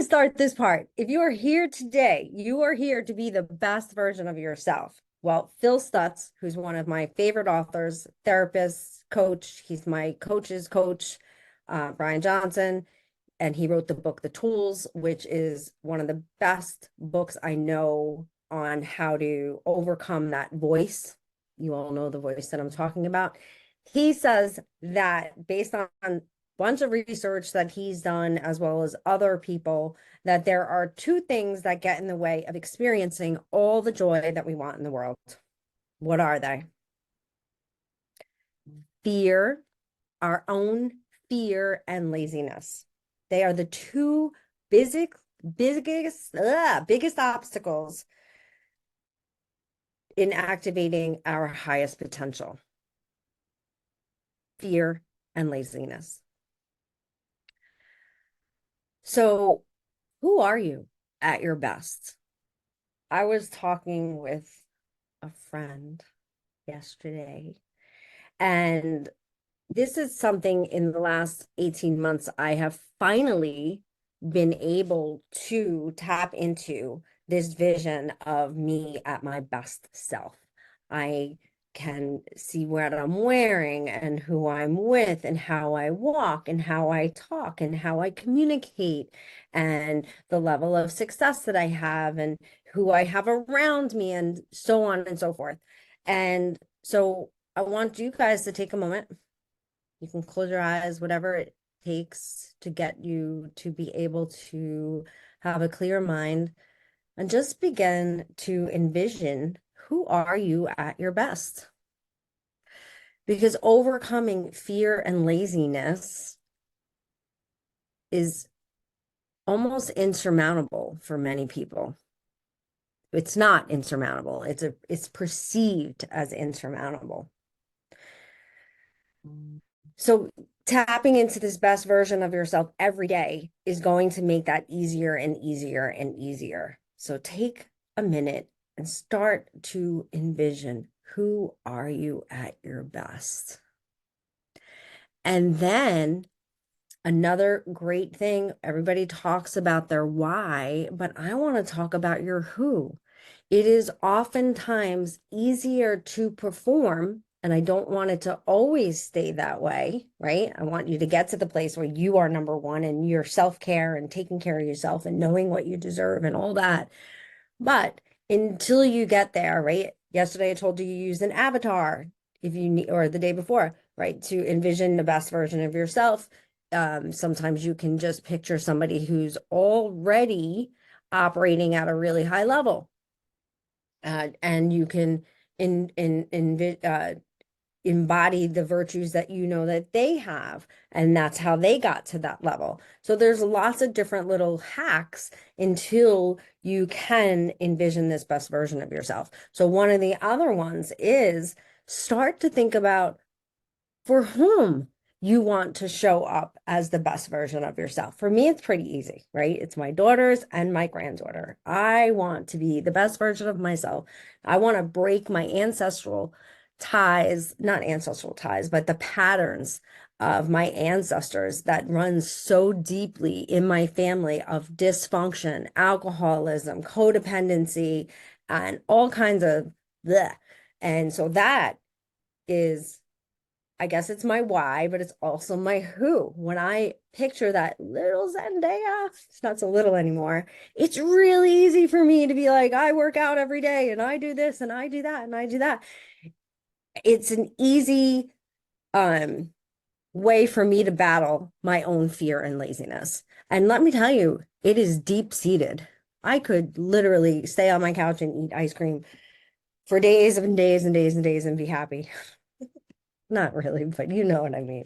to start this part. If you are here today, you are here to be the best version of yourself. Well, Phil Stutz, who's one of my favorite authors, therapist, coach, he's my coach's coach, Brian Johnson, and he wrote the book, The Tools, which is one of the best books I know on how to overcome that voice. You all know the voice that I'm talking about. He says that based on bunch of research that he's done, as well as other people, that there are two things that get in the way of experiencing all the joy that we want in the world. What are they? Fear, our own fear, and laziness. They are the two biggest obstacles in activating our highest potential. Fear and laziness. So, who are you at your best? I was talking with a friend yesterday, and this is something in the last 18 months I have finally been able to tap into this vision of me at my best self. I can see what I'm wearing and who I'm with and how I walk and how I talk and how I communicate and the level of success that I have and who I have around me and so on and so forth. And so I want you guys to take a moment. You can close your eyes, whatever it takes to get you to be able to have a clear mind and just begin to envision, who are you at your best? Because overcoming fear and laziness is almost insurmountable for many people. It's not insurmountable. It's perceived as insurmountable. So tapping into this best version of yourself every day is going to make that easier and easier and easier. So take a minute and start to envision, who are you at your best? And then another great thing, everybody talks about their why, but I want to talk about your who. It is oftentimes easier to perform, and I don't want it to always stay that way, right? I want you to get to the place where you are number one and your self-care and taking care of yourself and knowing what you deserve and all that. But until you get there, right? Yesterday I told you use an avatar if you need, or the day before, right? To envision the best version of yourself. Sometimes you can just picture somebody who's already operating at a really high level. And you can embody the virtues that you know that they have, and that's how they got to that level. So there's lots of different little hacks until you can envision this best version of yourself. So one of the other ones is start to think about for whom you want to show up as the best version of yourself. For me, it's pretty easy, right? It's my daughters and my granddaughter. I want to be the best version of myself. I want to break my ancestral ties, not ancestral ties, but the patterns of my ancestors that run so deeply in my family of dysfunction, alcoholism, codependency, and all kinds of bleh. And so that is, I guess it's my why, but it's also my who. When I picture that little Zendaya, it's not so little anymore. It's really easy for me to be like, I work out every day and I do this and I do that and I do that. It's an easy way for me to battle my own fear and laziness. And let me tell you, it is deep-seated. I could literally stay on my couch and eat ice cream for days and days and days and days and be happy. Not really, but you know what I mean.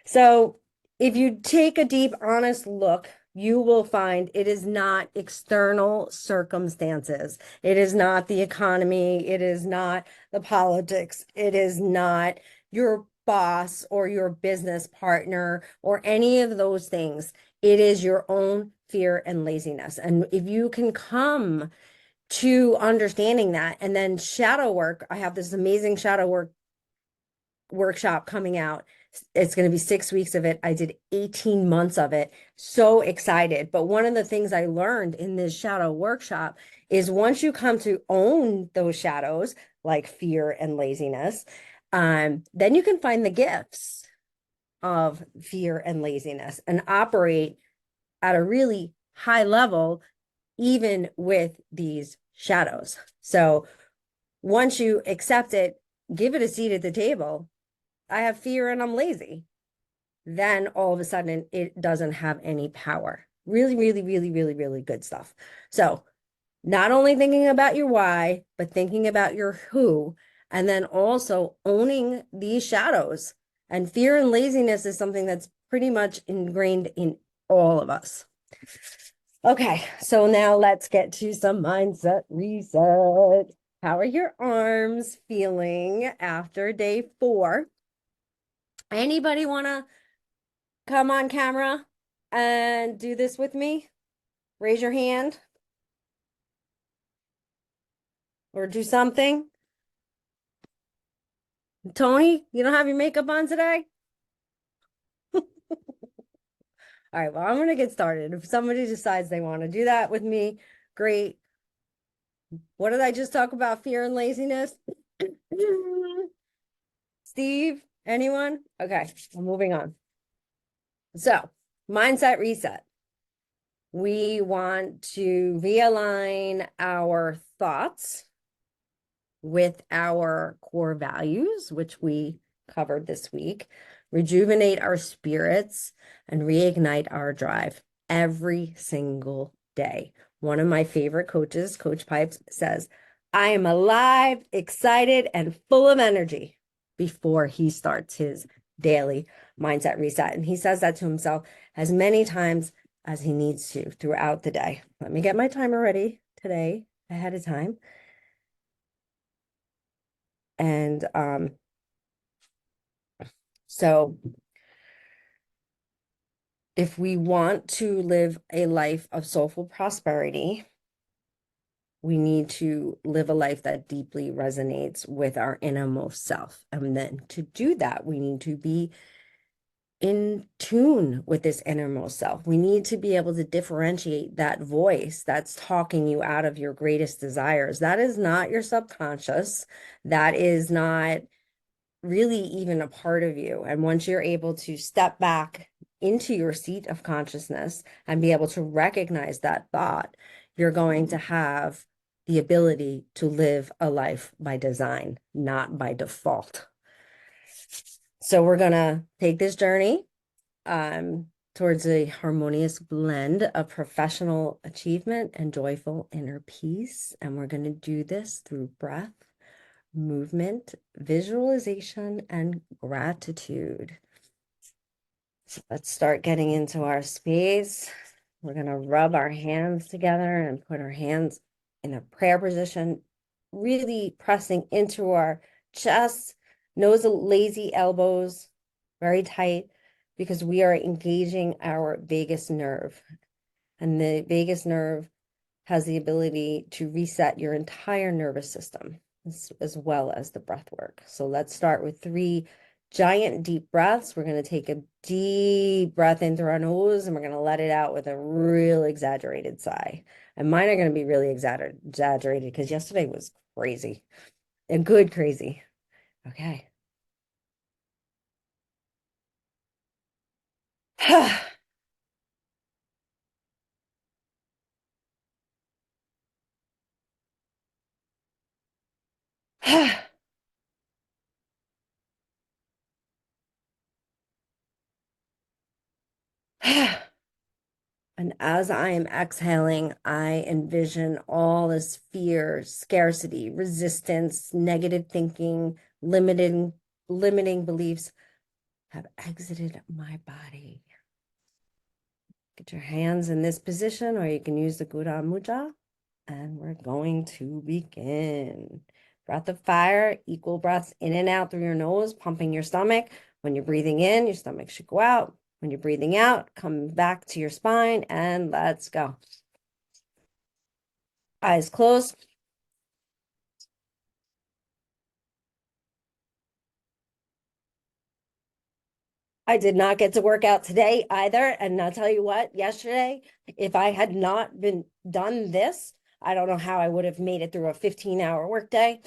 So if you take a deep, honest look, you will find it is not external circumstances. It is not the economy. It is not the politics. It is not your boss or your business partner or any of those things. It is your own fear and laziness. And if you can come to understanding that, and then shadow work, I have this amazing shadow work workshop coming out It's going to be 6 weeks of it. I did 18 months of it. So excited. But one of the things I learned in this shadow workshop is once you come to own those shadows, like fear and laziness, then you can find the gifts of fear and laziness and operate at a really high level, even with these shadows. So once you accept it, give it a seat at the table. I have fear and I'm lazy. Then all of a sudden it doesn't have any power. Really, really, really, really, really good stuff. So not only thinking about your why, but thinking about your who, and then also owning these shadows. And fear and laziness is something that's pretty much ingrained in all of us. Okay, so now let's get to some mindset reset. How are your arms feeling after day 4? Anybody want to come on camera and do this with me? Raise your hand or do something. Tony, you don't have your makeup on today? All right, well, I'm going to get started. If somebody decides they want to do that with me, great. What did I just talk about? Fear and laziness? Steve, anyone? Okay, I'm moving on. So, mindset reset. We want to realign our thoughts with our core values, which we covered this week, rejuvenate our spirits, and reignite our drive every single day. One of my favorite coaches, Coach Pipes, says, I am alive, excited, and full of energy before he starts his daily mindset reset. And he says that to himself as many times as he needs to throughout the day. Let me get my timer ready today ahead of time. And so if we want to live a life of soulful prosperity, we need to live a life that deeply resonates with our innermost self. And then to do that, we need to be in tune with this innermost self. We need to be able to differentiate that voice that's talking you out of your greatest desires. That is not your subconscious. That is not really even a part of you. And once you're able to step back into your seat of consciousness and be able to recognize that thought, you're going to have the ability to live a life by design, not by default. So we're going to take this journey towards a harmonious blend of professional achievement and joyful inner peace. And we're going to do this through breath, movement, visualization, and gratitude. So let's start getting into our space. We're going to rub our hands together and put our hands in a prayer position, really pressing into our chest, nose lazy elbows, very tight, because we are engaging our vagus nerve. And the vagus nerve has the ability to reset your entire nervous system as well as the breath work. So let's start with 3 giant deep breaths. We're going to take a deep breath in through our nose and we're going to let it out with a real exaggerated sigh. And mine are going to be really exaggerated because yesterday was crazy. A good crazy. Okay. And as I am exhaling, I envision all this fear, scarcity, resistance, negative thinking, limiting beliefs have exited my body. Get your hands in this position, or you can use the Gura Mudra, and we're going to begin. Breath of fire, equal breaths in and out through your nose, pumping your stomach. When you're breathing in, your stomach should go out. When you're breathing out, come back to your spine, and let's go. Eyes closed. I did not get to work out today either. And I'll tell you what, yesterday, if I had not been done this, I don't know how I would have made it through a 15-hour workday.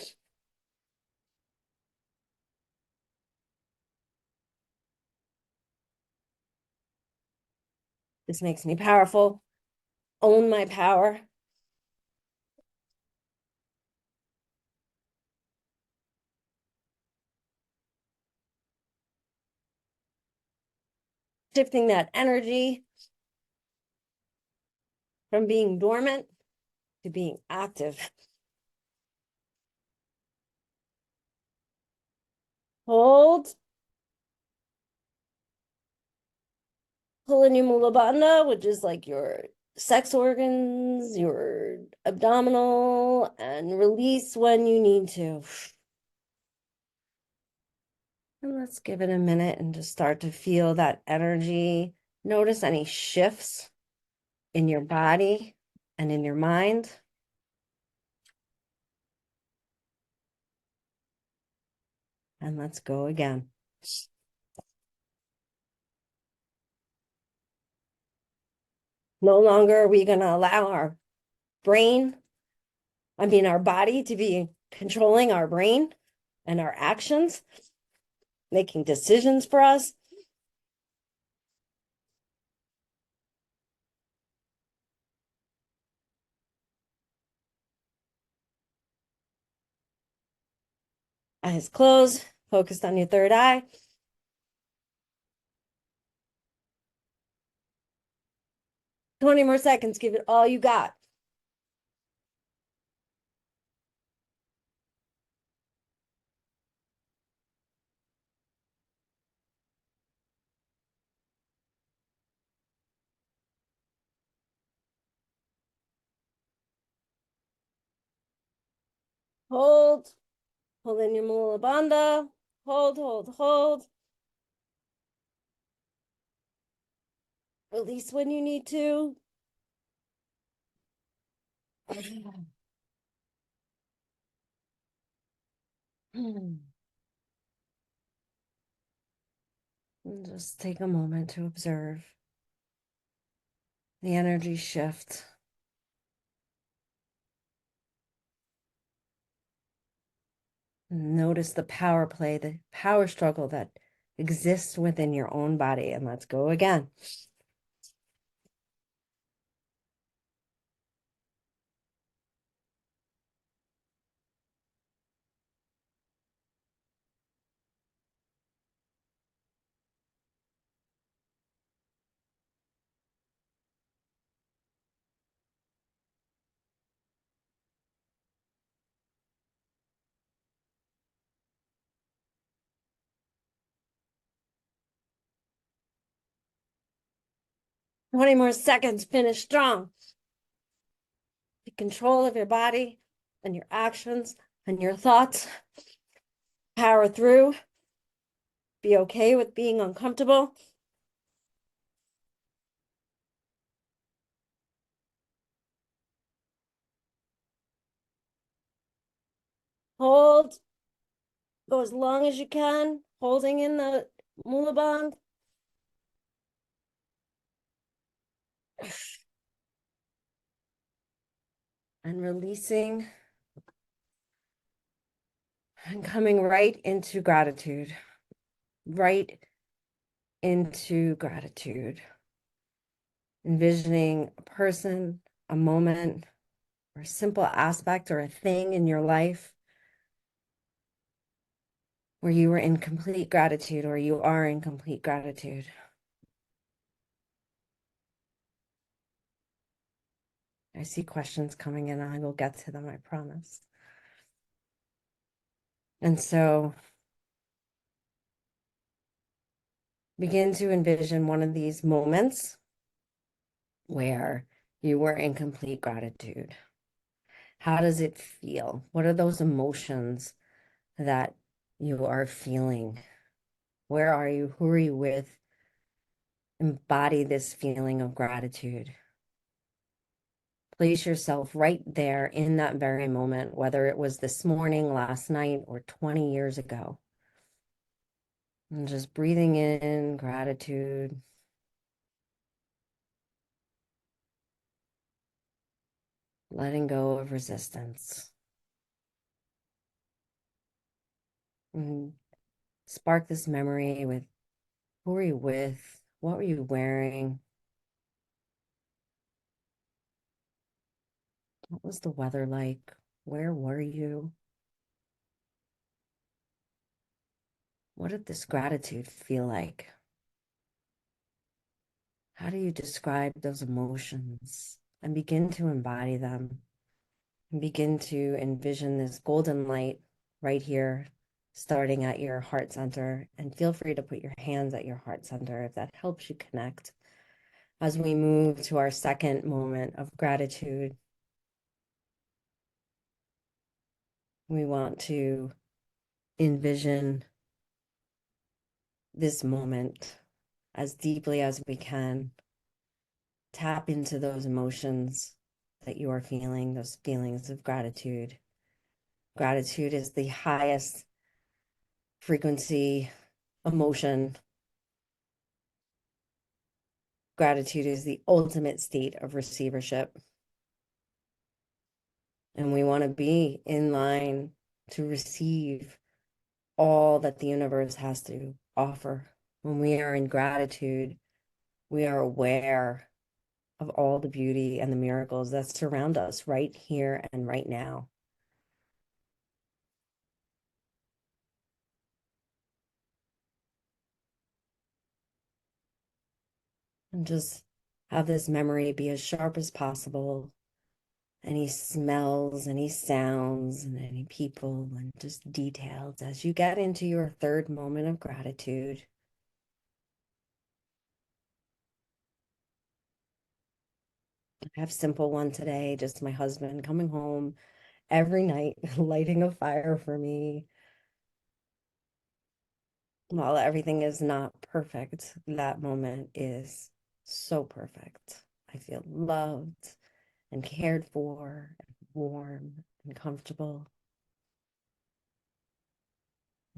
This makes me powerful. Own my power. Shifting that energy from being dormant to being active. Hold. Pull in your mula bandha, which is like your sex organs, your abdominal, and release when you need to. And let's give it a minute and just start to feel that energy. Notice any shifts in your body and in your mind. And let's go again. No longer are we going to allow our our body to be controlling our brain and our actions, making decisions for us. Eyes closed, focused on your third eye. 20 more seconds, give it all you got. Hold, pull in your mula bandha. Hold, hold, hold. Release when you need to. And just take a moment to observe the energy shift. Notice the power play, the power struggle that exists within your own body. And let's go again. 20 more seconds, finish strong. Take control of your body and your actions and your thoughts. Power through. Be okay with being uncomfortable. Hold. Go as long as you can, holding in the mula band. And releasing and coming right into gratitude. Right into gratitude. Envisioning a person, a moment, or a simple aspect or a thing in your life where you were in complete gratitude or you are in complete gratitude. I see questions coming in. I will get to them, I promise. And so begin to envision one of these moments where you were in complete gratitude. How does it feel? What are those emotions that you are feeling? Where are you? Who are you with? Embody this feeling of gratitude. Place yourself right there in that very moment, whether it was this morning, last night, or 20 years ago. And just breathing in gratitude, letting go of resistance. And spark this memory with who were you with? What were you wearing? What was the weather like? Where were you? What did this gratitude feel like? How do you describe those emotions and begin to embody them and begin to envision this golden light right here, starting at your heart center? And feel free to put your hands at your heart center if that helps you connect. As we move to our second moment of gratitude, we want to envision this moment as deeply as we can. Tap into those emotions that you are feeling, those feelings of gratitude. Gratitude is the highest frequency emotion. Gratitude is the ultimate state of receivership. And we want to be in line to receive all that the universe has to offer. When we are in gratitude, we are aware of all the beauty and the miracles that surround us right here and right now. And just have this memory be as sharp as possible. Any smells, any sounds, and any people, and just details as you get into your third moment of gratitude. I have simple one today, just my husband coming home every night, lighting a fire for me. While everything is not perfect, that moment is so perfect. I feel loved and cared for, and warm and comfortable.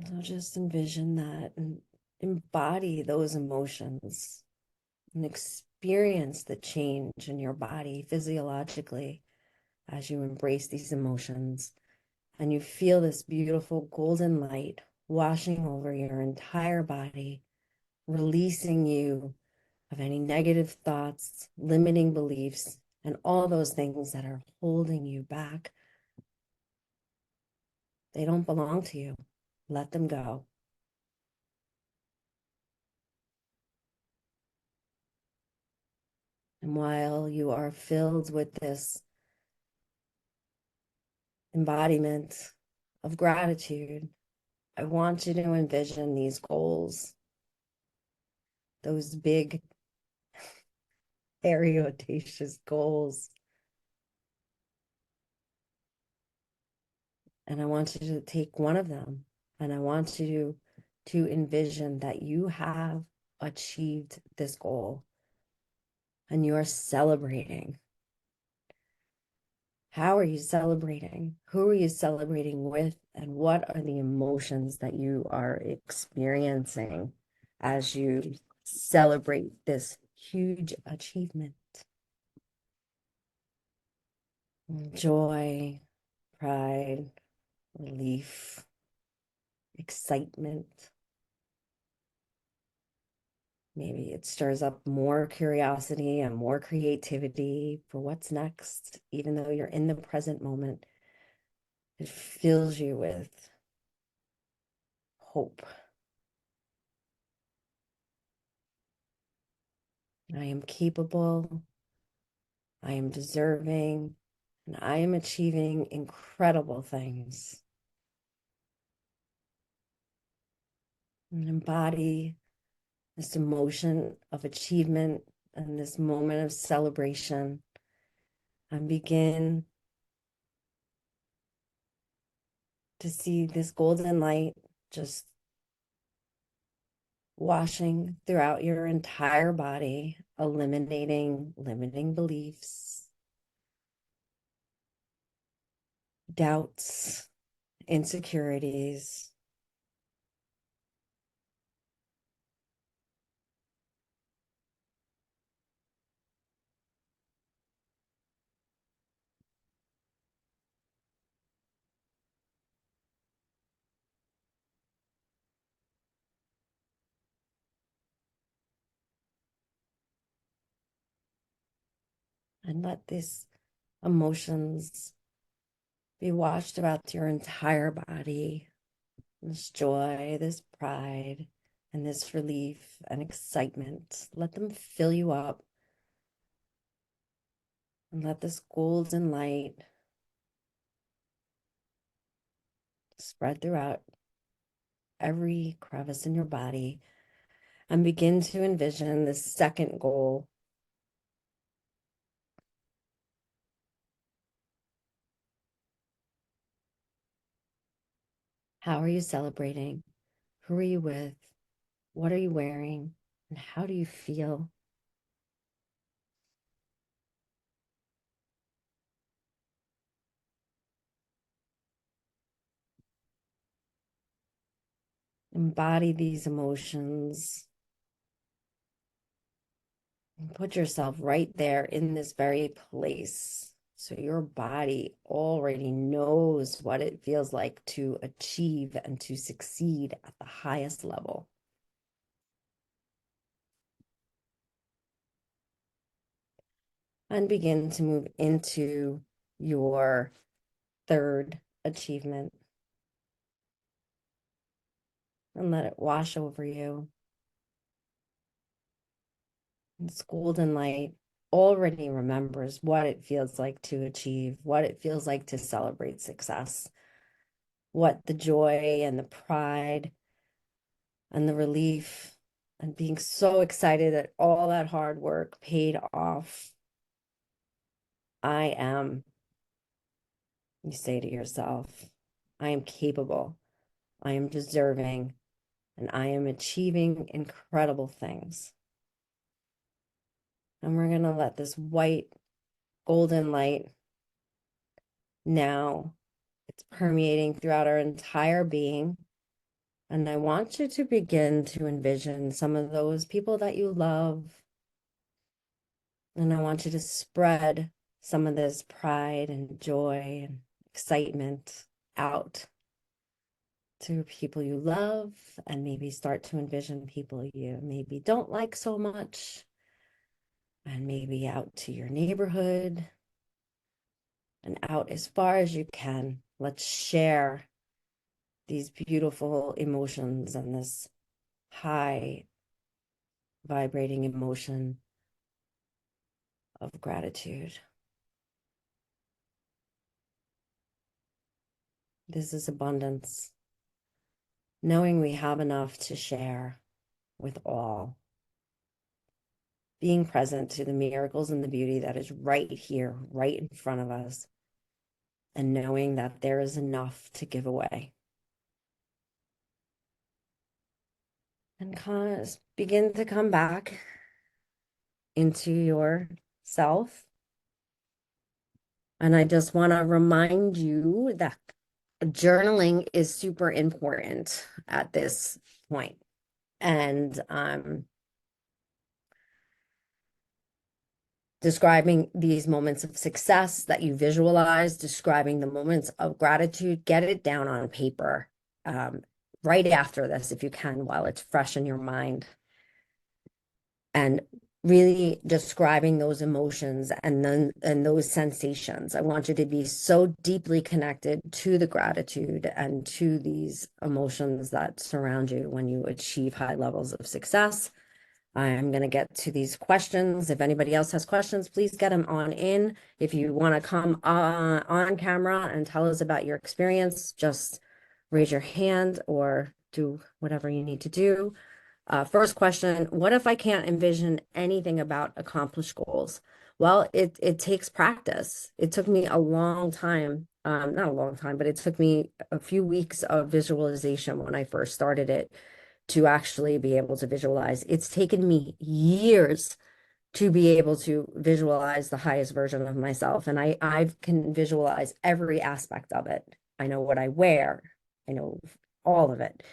So just envision that and embody those emotions and experience the change in your body physiologically as you embrace these emotions. And you feel this beautiful golden light washing over your entire body, releasing you of any negative thoughts, limiting beliefs, and all those things that are holding you back. They don't belong to you. Let them go. And while you are filled with this embodiment of gratitude, I want you to envision these goals, those big, hairy, audacious goals. And I want you to take one of them and I want you to envision that you have achieved this goal and you are celebrating. How are you celebrating? Who are you celebrating with? And what are the emotions that you are experiencing as you celebrate this huge achievement? Joy, pride, relief, excitement. Maybe it stirs up more curiosity and more creativity for what's next, even though you're in the present moment. It fills you with hope. I am capable, I am deserving, and I am achieving incredible things. And embody this emotion of achievement and this moment of celebration and begin to see this golden light just washing throughout your entire body, eliminating limiting beliefs, doubts, insecurities, And let these emotions be washed about your entire body. This joy, this pride, and this relief and excitement. Let them fill you up. And let this golden light spread throughout every crevice in your body. And begin to envision the second goal. How are you celebrating? Who are you with? What are you wearing? And how do you feel? Embody these emotions and put yourself right there in this very place. So your body already knows what it feels like to achieve and to succeed at the highest level. And begin to move into your third achievement and let it wash over you. This golden light already remembers what it feels like to achieve, what it feels like to celebrate success, what the joy and the pride and the relief and being so excited that all that hard work paid off. I am, you say to yourself, I am capable, I am deserving, and I am achieving incredible things. And we're going to let this white golden light now, it's permeating throughout our entire being. And I want you to begin to envision some of those people that you love. And I want you to spread some of this pride and joy and excitement out to people you love, and maybe start to envision people you maybe don't like so much, and maybe out to your neighborhood and out as far as you can. Let's share these beautiful emotions and this high vibrating emotion of gratitude. This is abundance, knowing we have enough to share with all, being present to the miracles and the beauty that is right here, right in front of us, and knowing that there is enough to give away. And begin to come back into yourself. And I just want to remind you that journaling is super important at this point. And describing these moments of success that you visualize, describing the moments of gratitude, get it down on paper right after this, if you can, while it's fresh in your mind. And really describing those emotions and those sensations. I want you to be so deeply connected to the gratitude and to these emotions that surround you when you achieve high levels of success. I'm going to get to these questions. If anybody else has questions, please get them on in. If you want to come on camera and tell us about your experience, just raise your hand or do whatever you need to do. First question, what if I can't envision anything about accomplished goals? Well, it takes practice. It took me a long time, not a long time, but it took me a few weeks of visualization when I first started it to actually be able to visualize. It's taken me years to be able to visualize the highest version of myself. And I can visualize every aspect of it. I know what I wear. I know all of it.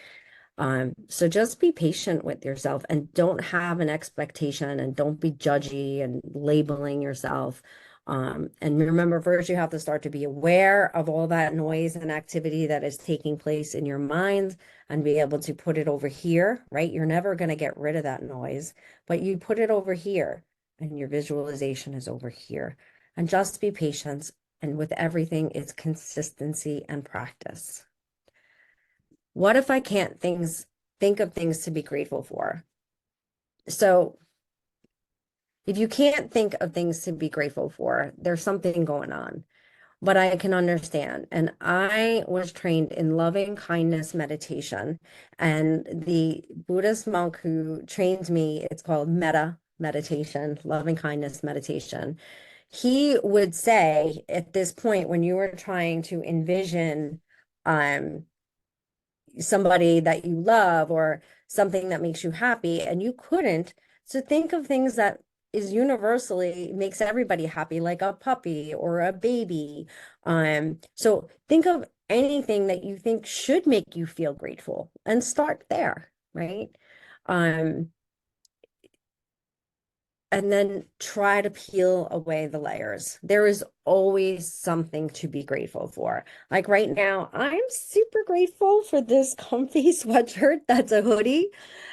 So just be patient with yourself and don't have an expectation and don't be judgy and labeling yourself. And remember, first you have to start to be aware of all that noise and activity that is taking place in your mind and be able to put it over here, right? You're never going to get rid of that noise, but you put it over here and your visualization is over here. And just be patient. And with everything, it's consistency and practice. What if I can't think of things to be grateful for? So if you can't think of things to be grateful for, there's something going on. But I can understand. And I was trained in loving kindness meditation. And the Buddhist monk who trained me, it's called metta meditation, loving kindness meditation. He would say at this point, when you were trying to envision um, somebody that you love or something that makes you happy, and you couldn't, so think of things that is universally makes everybody happy, like a puppy or a baby. So think of anything that you think should make you feel grateful and start there, right? Um, and then try to peel away the layers. There is always something to be grateful for. Like right now, I'm super grateful for this comfy sweatshirt that's a hoodie.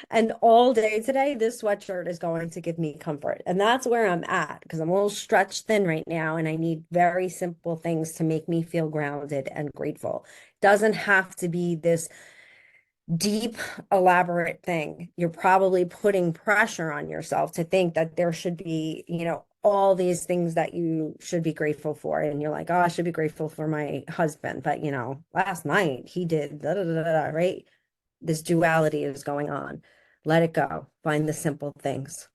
And all day today, this sweatshirt is going to give me comfort. And that's where I'm at because I'm a little stretched thin right now. And I need very simple things to make me feel grounded and grateful. Doesn't have to be this deep, elaborate thing. You're probably putting pressure on yourself to think that there should be, all these things that you should be grateful for. And you're like, oh, I should be grateful for my husband. But, last night he did, da, da, da, da, right? This duality is going on. Let it go. Find the simple things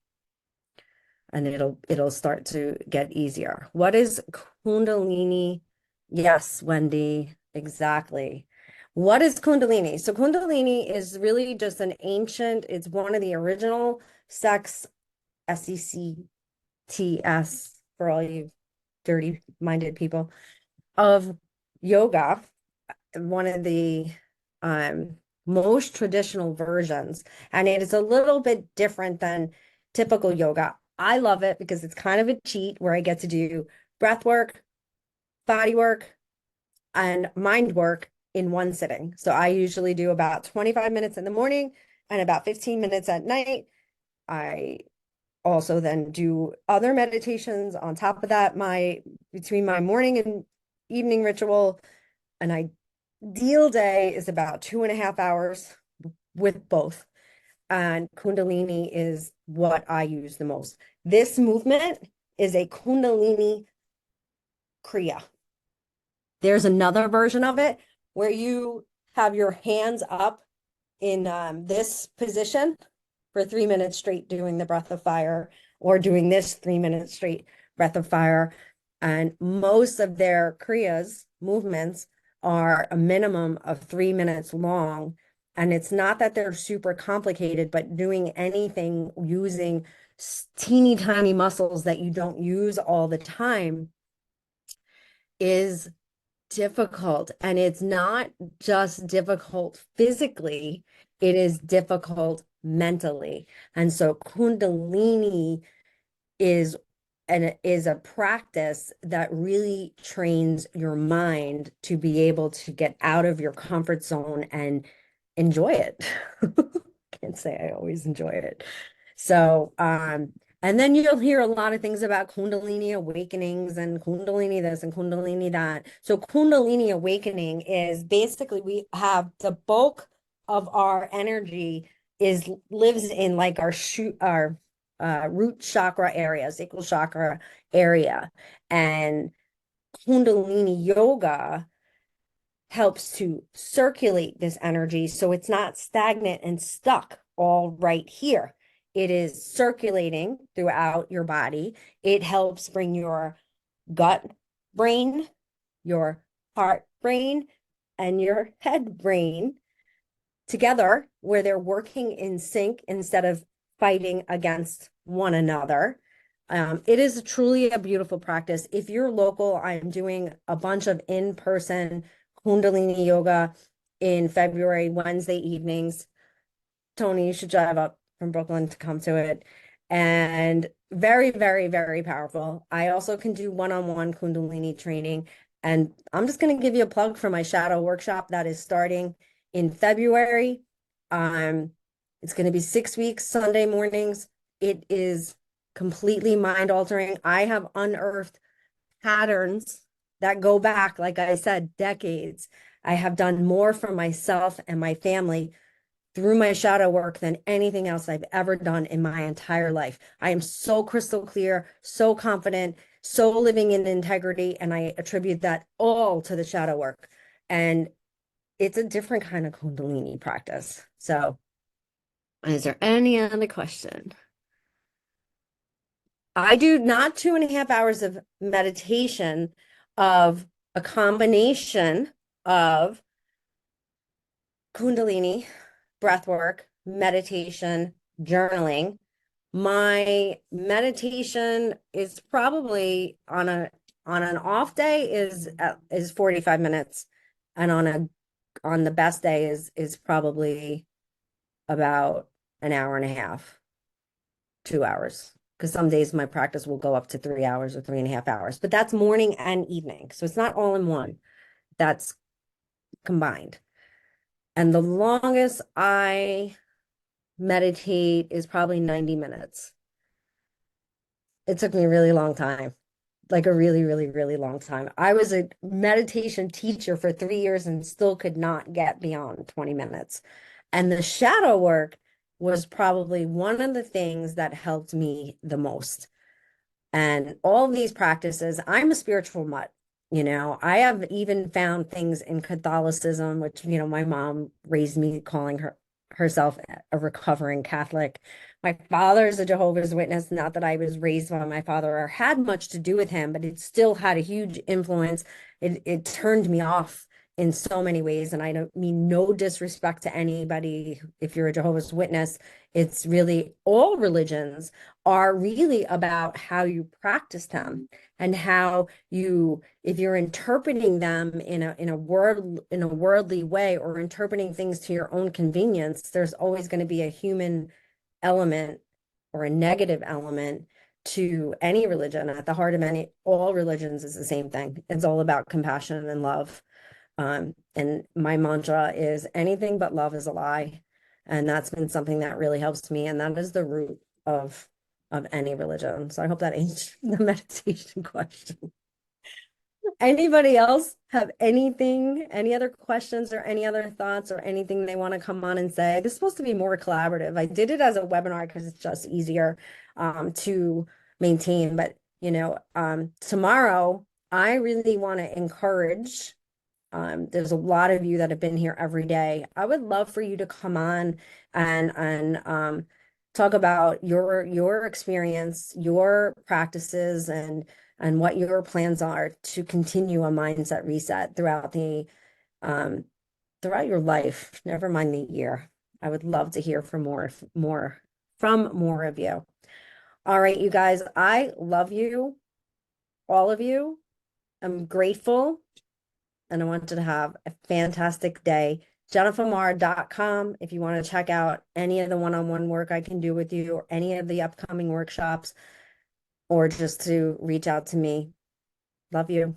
and it'll start to get easier. What is Kundalini? Yes, Wendy, exactly. What is Kundalini? So Kundalini is really just it's one of the original SECTS for all you dirty-minded people of yoga, one of the um most traditional versions, and it is a little bit different than typical yoga. I love it because it's kind of a cheat where I get to do breath work, body work, and mind work in one sitting. So I usually do about 25 minutes in the morning and about 15 minutes at night. I also then do other meditations on top of that, between my morning and evening ritual. And ideal day is about 2.5 hours with both. And Kundalini is what I use the most. This movement is a Kundalini Kriya. There's another version of it where you have your hands up in this position for 3 minutes straight doing the breath of fire, or doing this 3 minutes straight breath of fire. And most of their Kriyas movements are a minimum of 3 minutes long. And it's not that they're super complicated, but doing anything using teeny tiny muscles that you don't use all the time is difficult. And it's not just difficult physically, it is difficult mentally. And so Kundalini is is a practice that really trains your mind to be able to get out of your comfort zone and enjoy it. Can't say I always enjoy it. So, and then you'll hear a lot of things about Kundalini awakenings and Kundalini this and Kundalini that. So Kundalini awakening is basically we have the bulk of our energy lives in like our root chakra area, sacral chakra area. And Kundalini yoga helps to circulate this energy so it's not stagnant and stuck all right here. It is circulating throughout your body. It helps bring your gut brain, your heart brain, and your head brain together where they're working in sync instead of fighting against one another. It is truly a beautiful practice. If you're local, I'm doing a bunch of in-person Kundalini yoga in February, Wednesday evenings. Tony, you should drive up from Brooklyn to come to it. And very, very, very powerful. I also can do one-on-one Kundalini training. And I'm just going to give you a plug for my shadow workshop that is starting in February. It's going to be 6 weeks, Sunday mornings. It is completely mind altering. I have unearthed patterns that go back, like I said, decades. I have done more for myself and my family through my shadow work than anything else I've ever done in my entire life. I am so crystal clear, so confident, so living in integrity, and I attribute that all to the shadow work. And it's a different kind of Kundalini practice. So, is there any other question? I do not 2.5 hours of meditation, of a combination of Kundalini, breath work, meditation, journaling. My meditation is probably on an off day is 45 minutes, and on the best day is probably about an hour and a half, 2 hours. Because some days my practice will go up to 3 hours or 3.5 hours, but that's morning and evening. So it's not all in one. That's combined. And the longest I meditate is probably 90 minutes. It took me a really long time, like a really, really, really long time. I was a meditation teacher for 3 years and still could not get beyond 20 minutes. And the shadow work was probably one of the things that helped me the most. And all of these practices, I'm a spiritual mutt. I have even found things in Catholicism, which, my mom raised me calling herself a recovering Catholic. My father is a Jehovah's Witness, not that I was raised by my father or had much to do with him, but it still had a huge influence. It turned me off in so many ways. And I don't mean no disrespect to anybody if you're a Jehovah's Witness. It's really all religions are really about how you practice them and how you, if you're interpreting them in a worldly way or interpreting things to your own convenience, there's always going to be a human element or a negative element to any religion. At the heart of all religions is the same thing. It's all about compassion and love. And my mantra is anything but love is a lie. And that's been something that really helps me. And that is the root of any religion. So I hope that answered the meditation question. Anybody else have anything, any other questions or any other thoughts or anything they want to come on and say? This is supposed to be more collaborative. I did it as a webinar because it's just easier to maintain. But, tomorrow, I really want to encourage. There's a lot of you that have been here every day. I would love for you to come on and talk about your experience, your practices, and what your plans are to continue a mindset reset throughout your life. Never mind the year. I would love to hear from more of you. All right, you guys, I love you, all of you. I'm grateful. And I want you to have a fantastic day. JenniferMar.com if you want to check out any of the one-on-one work I can do with you or any of the upcoming workshops, or just to reach out to me. Love you.